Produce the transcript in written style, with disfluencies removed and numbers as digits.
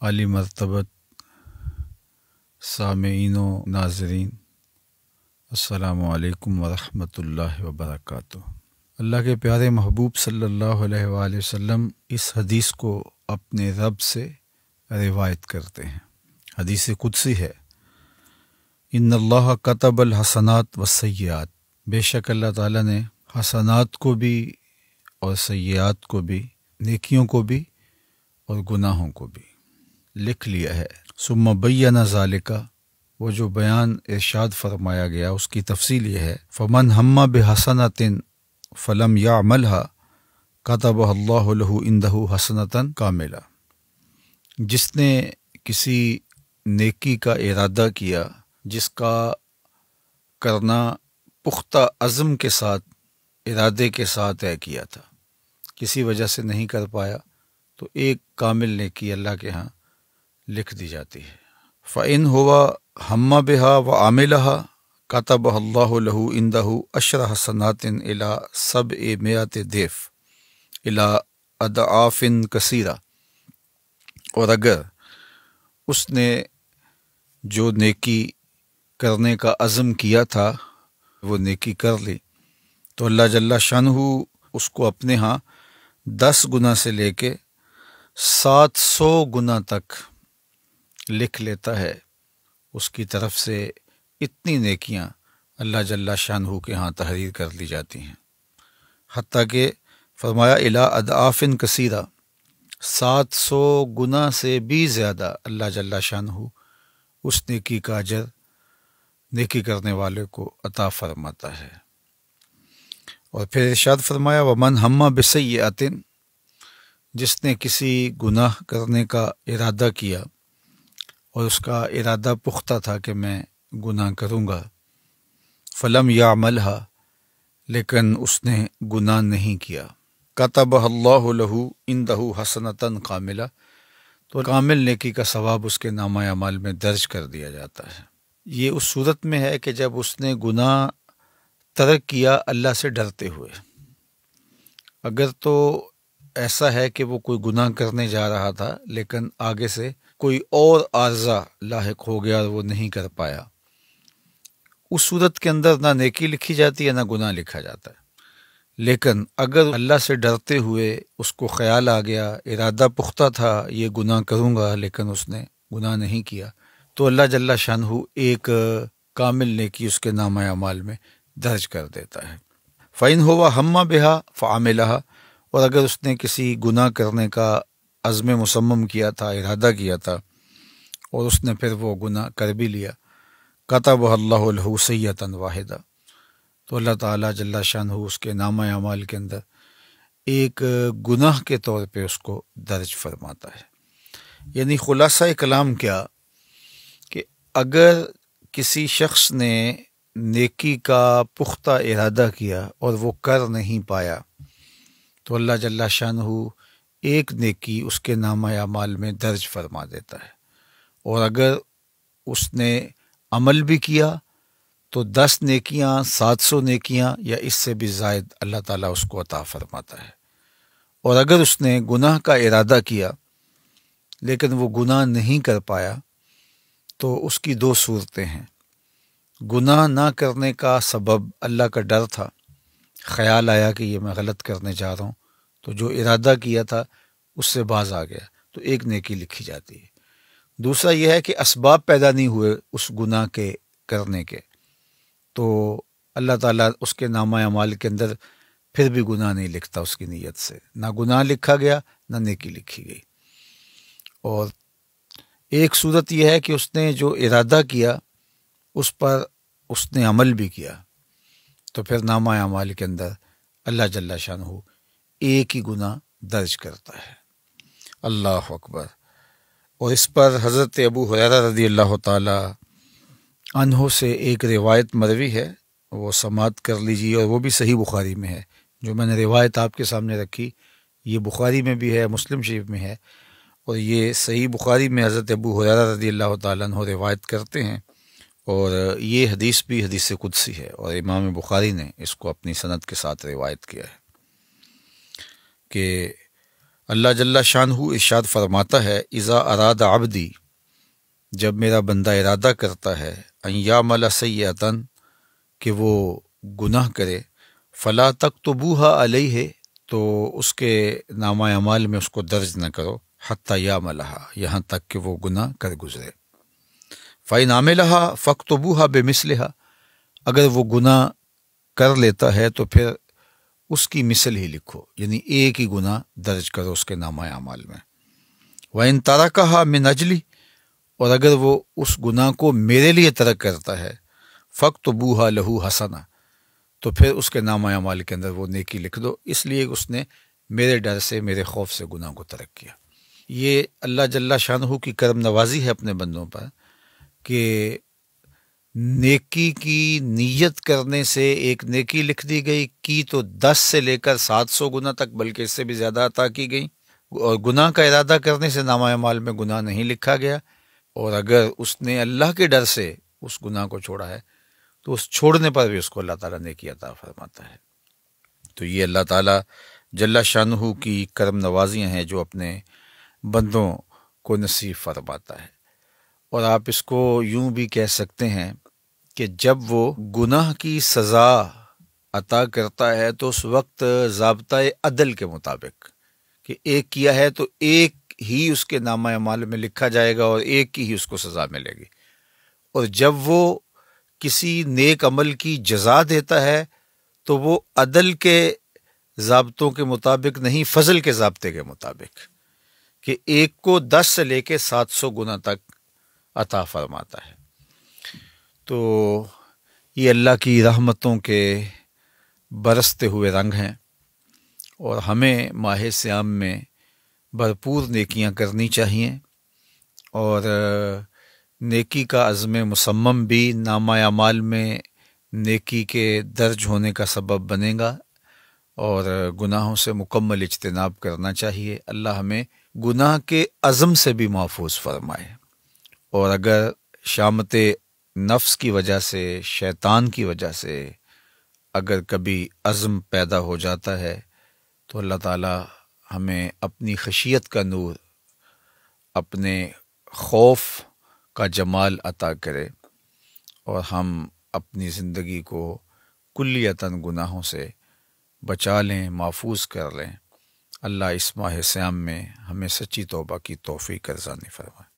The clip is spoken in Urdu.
عالی مرتبت سامعین و ناظرین، السلام علیکم ورحمۃ اللہ وبرکاتہ۔ اللہ کے پیارے محبوب صلی اللہ علیہ وآلہ وسلم اس حدیث کو اپنے رب سے روایت کرتے ہیں۔ حدیث قدسی ہے، ان اللہ کتب الحسنات والسیئات، بے شک اللہ تعالیٰ نے حسنات کو بھی اور سیئات کو بھی، نیکیوں کو بھی اور گناہوں کو بھی لکھ لیا ہے۔ ثم بین ذالک، وہ جو بیان ارشاد فرمایا گیا اس کی تفصیل یہ ہے، فمن ہم بحسنۃ فلم یعملھا کتبہ اللہ لہ عندہ حسنۃ کاملہ، جس نے کسی نیکی کا ارادہ کیا جس کا کرنا پختہ عزم کے ساتھ، ارادے کے ساتھ طے کیا تھا، کسی وجہ سے نہیں کر پایا تو ایک کامل نیکی اللہ کے ہاں لکھ دی جاتی ہے۔ فَإِنْ هُوَ ہَمَّ بِهَا وَعَمِلَهَا كَتَبَهَا اللَّهُ لَهُ عِنْدَهُ عَشْرَ حَسَنَاتٍ إِلَى 700 ضِعْف إِلَى أَضْعَافٍ كَثِيرَةٍ، اور اگر اس نے جو نیکی کرنے کا عزم کیا تھا وہ نیکی کر لی تو اللہ جل شانہ اس کو اپنے ہاں 10 گنا سے لے کے 700 گنا تک لکھ لیتا ہے۔ اس کی طرف سے اتنی نیکیاں اللہ جل شانہ کے ہاں تحریر کر لی جاتی ہیں، حتیٰ کہ فرمایا الی اضعاف کثیرہ، 700 گنا سے بھی زیادہ اللہ جل شانہ اس نیکی کا اجر نیکی کرنے والے کو عطا فرماتا ہے۔ اور پھر ارشاد فرمایا ومن ہم بسیئۃ، جس نے کسی گناہ کرنے کا ارادہ کیا اور اس کا ارادہ پختہ تھا کہ میں گناہ کروں گا، فلم یعملھا، لیکن اس نے گناہ نہیں کیا، کتبہ اللہ لہ عندہ حسنۃ کاملہ، تو کامل نیکی کا ثواب اس کے نامہ اعمال میں درج کر دیا جاتا ہے۔ یہ اس صورت میں ہے کہ جب اس نے گناہ ترک کیا اللہ سے ڈرتے ہوئے۔ اگر تو ایسا ہے کہ وہ کوئی گناہ کرنے جا رہا تھا لیکن آگے سے کوئی اور عارضہ لاحق ہو گیا اور وہ نہیں کر پایا، اس صورت کے اندر نہ نیکی لکھی جاتی ہے نہ گناہ لکھا جاتا ہے۔ لیکن اگر اللہ سے ڈرتے ہوئے اس کو خیال آ گیا، ارادہ پختہ تھا یہ گناہ کروں گا لیکن اس نے گناہ نہیں کیا، تو اللہ جل شانہ ایک کامل نیکی اس کے نامہ اعمال میں درج کر دیتا ہے۔ فَإِنْ هُوَ ہَمَّ بِهَا فَعَمِلَهَا، اور اگر اس نے کسی گناہ کرنے کا عزم مصمم کیا تھا، ارادہ کیا تھا اور اس نے پھر وہ گناہ کر بھی لیا، کتبہ اللہ لہ سیئۃ واحدہ، تو اللہ تعالیٰ جل شانہ اس کے نامہ اعمال کے اندر ایک گناہ کے طور پہ اس کو درج فرماتا ہے۔ یعنی خلاصہ کلام کیا کہ اگر کسی شخص نے نیکی کا پختہ ارادہ کیا اور وہ کر نہیں پایا تو اللہ جل شانہ ایک نیکی اس کے نامہ اعمال میں درج فرما دیتا ہے، اور اگر اس نے عمل بھی کیا تو 10 نیکیاں، 700 نیکیاں یا اس سے بھی زائد اللہ تعالیٰ اس کو عطا فرماتا ہے۔ اور اگر اس نے گناہ کا ارادہ کیا لیکن وہ گناہ نہیں کر پایا تو اس کی 2 صورتیں ہیں۔ گناہ نہ کرنے کا سبب اللہ کا ڈر تھا، خیال آیا کہ یہ میں غلط کرنے جا رہا ہوں، تو جو ارادہ کیا تھا اس سے باز آ گیا تو ایک نیکی لکھی جاتی ہے۔ دوسرا یہ ہے کہ اسباب پیدا نہیں ہوئے اس گناہ کے کرنے کے، تو اللہ تعالیٰ اس کے نامہ اعمال کے اندر پھر بھی گناہ نہیں لکھتا، اس کی نیت سے نہ گناہ لکھا گیا نہ نیکی لکھی گئی۔ اور ایک صورت یہ ہے کہ اس نے جو ارادہ کیا اس پر اس نے عمل بھی کیا، تو پھر نامہ اعمال کے اندر اللہ جل شانہ ایک ہی گناہ درج کرتا ہے۔ اللہ اکبر۔ اور اس پر حضرت ابو ہریرہ رضی اللہ تعالی عنہ سے ایک روایت مروی ہے، وہ سماعت کر لیجیے، اور وہ بھی صحیح بخاری میں ہے۔ جو میں نے روایت آپ کے سامنے رکھی یہ بخاری میں بھی ہے، مسلم شریف میں ہے، اور یہ صحیح بخاری میں حضرت ابو ہریرہ رضی اللہ تعالیٰ عنہ روایت کرتے ہیں، اور یہ حدیث بھی حدیث قدسی ہے، اور امام بخاری نے اس کو اپنی سند کے ساتھ روایت کیا ہے کہ اللہ جل شانہ ارشاد فرماتا ہے اذا اراد عبدی، جب میرا بندہ ارادہ کرتا ہے ان یعمل سیئۃ، کہ وہ گناہ کرے، فلا تکتبوها علیہ، تو اس کے نامہ اعمال میں اس کو درج نہ کرو، حتی یعملہا، یہاں تک کہ وہ گناہ کر گزرے۔ فإن عملہا فاکتبوها بمثلہا، اگر وہ گناہ کر لیتا ہے تو پھر اس کی مثل ہی لکھو، یعنی ایک ہی گناہ درج کرو اس کے نامہ اعمال میں۔ وَإِن تَرَكَهَا مِنْ أَجْلِ، اور اگر وہ اس گناہ کو میرے لیے ترک کرتا ہے، فَاكْتُبُوهَا لَهُ حَسَنَةً، تو پھر اس کے نامہ اعمال کے اندر وہ نیکی لکھ دو، اس لیے اس نے میرے ڈر سے، میرے خوف سے گناہ کو ترک کیا۔ یہ اللہ جل شانہ کی کرم نوازی ہے اپنے بندوں پر کہ نیکی کی نیت کرنے سے ایک نیکی لکھ دی گئی، کی تو 10 سے لے کر 700 گنا تک، بلکہ اس سے بھی زیادہ عطا کی گئی، اور گناہ کا ارادہ کرنے سے نامہ اعمال میں گناہ نہیں لکھا گیا، اور اگر اس نے اللہ کے ڈر سے اس گناہ کو چھوڑا ہے تو اس چھوڑنے پر بھی اس کو اللہ تعالیٰ نیکی عطا فرماتا ہے۔ تو یہ اللہ تعالیٰ جل شانہ کی کرم نوازیاں ہیں جو اپنے بندوں کو نصیب فرماتا ہے۔ اور آپ اس کو یوں بھی کہہ سکتے ہیں کہ جب وہ گناہ کی سزا عطا کرتا ہے تو اس وقت ضابطۂ عدل کے مطابق کہ ایک کیا ہے تو ایک ہی اس کے نامہ اعمال میں لکھا جائے گا اور ایک کی ہی اس کو سزا ملے گی، اور جب وہ کسی نیک عمل کی جزا دیتا ہے تو وہ عدل کے ضابطوں کے مطابق نہیں، فضل کے ضابطے کے مطابق، کہ ایک کو 10 سے لے کے 700 گنا تک عطا فرماتا ہے۔ تو یہ اللہ کی رحمتوں کے برستے ہوئے رنگ ہیں، اور ہمیں ماہ صیام میں بھرپور نیکیاں کرنی چاہیے، اور نیکی کا عزم مصمم بھی نامہ اعمال میں نیکی کے درج ہونے کا سبب بنے گا، اور گناہوں سے مکمل اجتناب کرنا چاہیے۔ اللہ ہمیں گناہ کے عزم سے بھی محفوظ فرمائے، اور اگر شامت نفس کی وجہ سے، شیطان کی وجہ سے اگر کبھی عزم پیدا ہو جاتا ہے تو اللہ تعالیٰ ہمیں اپنی خشیت کا نور، اپنے خوف کا جمال عطا کرے، اور ہم اپنی زندگی کو کلیتاً گناہوں سے بچا لیں، محفوظ کر لیں۔ اللہ اس ماہ صیام میں ہمیں سچی توبہ کی توفیق ارزانی فرمائے۔